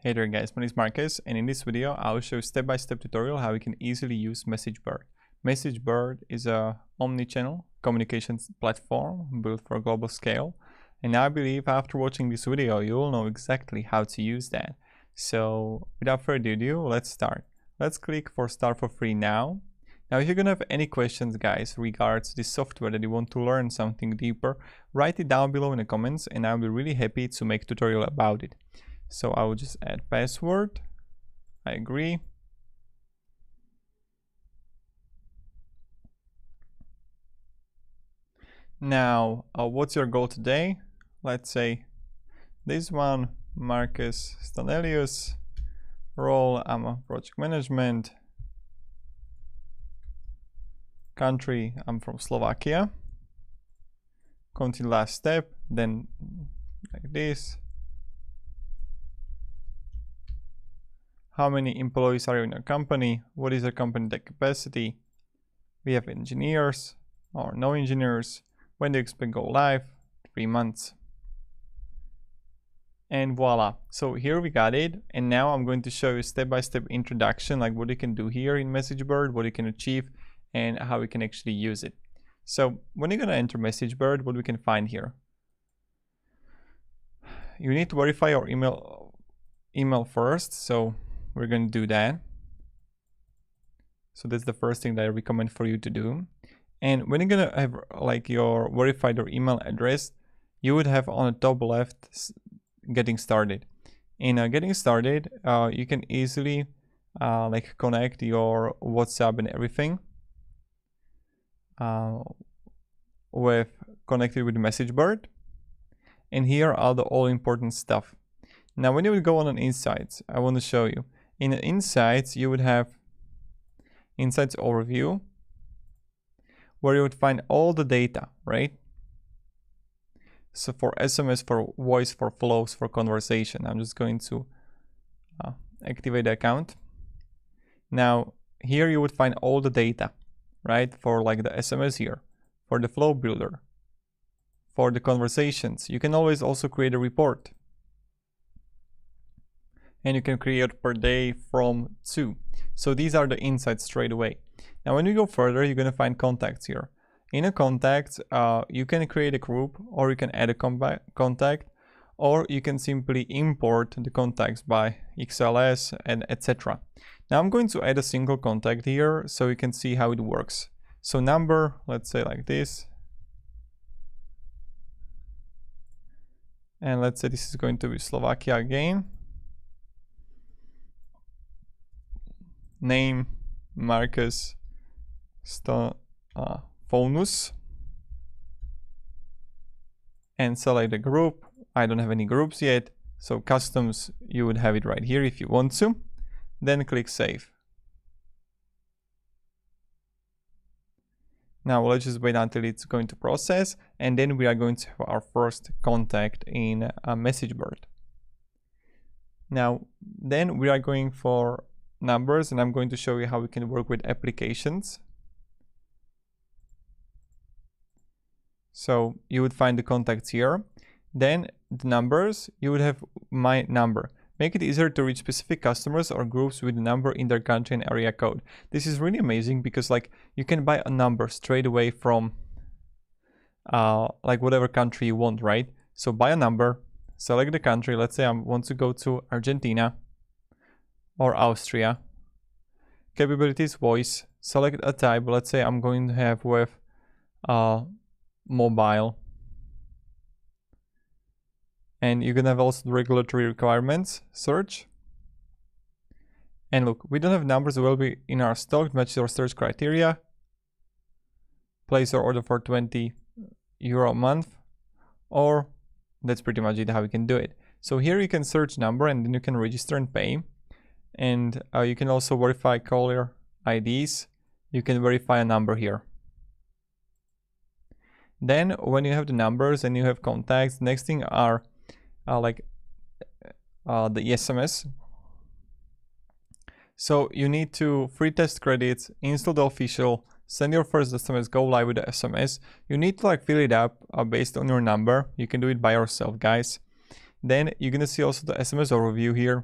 Hey there guys, my name is Marcus, and in this video I'll show step-by-step tutorial how we can easily use MEssageBird. MEssageBird is a omni-channel communications platform built for a global scale, and I believe after watching this video you will know exactly how to use that. So without further ado, let's start. Let's click for start for free now. Now if you're gonna have any questions guys regards this software that you want to learn something deeper, write it down below in the comments and I'll be really happy to make a tutorial about it. So I will just add password. I agree. Now, what's your goal today? Let's say this one, Marcus Stanelius. Role, I'm a project management. Country, I'm from Slovakia. Continue last step, then like this. How many employees are in your company? What is your company tech capacity? We have engineers or no engineers. When do you expect go live? 3 months. And voila. So here we got it. And now I'm going to show you step-by-step introduction, like what you can do here in MEssageBird, what you can achieve, and how we can actually use it. So when you're going to enter MEssageBird, what we can find here? You need to verify your email first. So we're going to do that. So that's the first thing that I recommend for you to do. And when you're going to have like your verified your email address, you would have on the top left getting started. In getting started, you can easily like connect your WhatsApp and everything with connected with MEssageBird. And here are the all important stuff. Now when you would go on an insights, I want to show you. In the insights, you would have insights overview, where you would find all the data, right? So for SMS, for voice, for flows, for conversation, I'm just going to activate the account. Now here you would find all the data, right? For like the SMS here, for the flow builder, for the conversations. You can always also create a report. And you can create per day from 2. So these are the insights straight away. Now when you go further, you're going to find contacts here. In a contact, you can create a group, or you can add a contact, or you can simply import the contacts by XLS and etc. Now I'm going to add a single contact here so you can see how it works. So number, let's say like this. And let's say this is going to be Slovakia again. Name Marcus Phonus, and select a group. I don't have any groups yet, so customs, you would have it right here if you want to. Then click save. Now let's just wait until it's going to process, and then we are going to have our first contact in MEssageBird. Now then we are going for numbers, and I'm going to show you how we can work with applications. So you would find the contacts here. Then the numbers, you would have my number. Make it easier to reach specific customers or groups with a number in their country and area code. This is really amazing because like you can buy a number straight away from like whatever country you want, right? So buy a number, select the country. Let's say I want to go to Argentina or Austria. Capabilities, voice, select a type. Let's say I'm going to have with mobile. And you can have also the regulatory requirements, search. And look, we don't have numbers that will be in our stock, match your search criteria. Place your order for €20 a month, or that's pretty much it how we can do it. So here you can search number and then you can register and pay. And you can also verify caller IDs. You can verify a number here. Then when you have the numbers and you have contacts, next thing are like the SMS. So you need to free test credits, install the official, send your first SMS, go live with the SMS. You need to like fill it up based on your number. You can do it by yourself, guys. Then you're gonna see also the SMS overview here.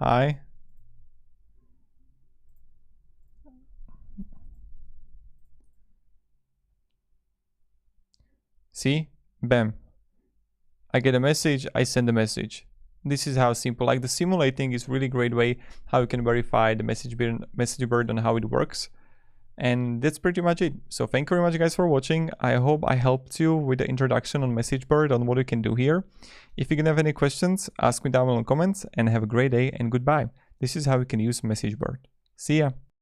Hi. See? Bam. I get a message, I send a message. This is how simple. Like, the simulating is really great way how you can verify the MessageBird and how it works. And that's pretty much it. So thank you very much, guys, for watching. I hope I helped you with the introduction on MessageBird, on what you can do here. If you can have any questions, ask me down below in the comments, and have a great day and goodbye. This is how you can use MessageBird. See ya.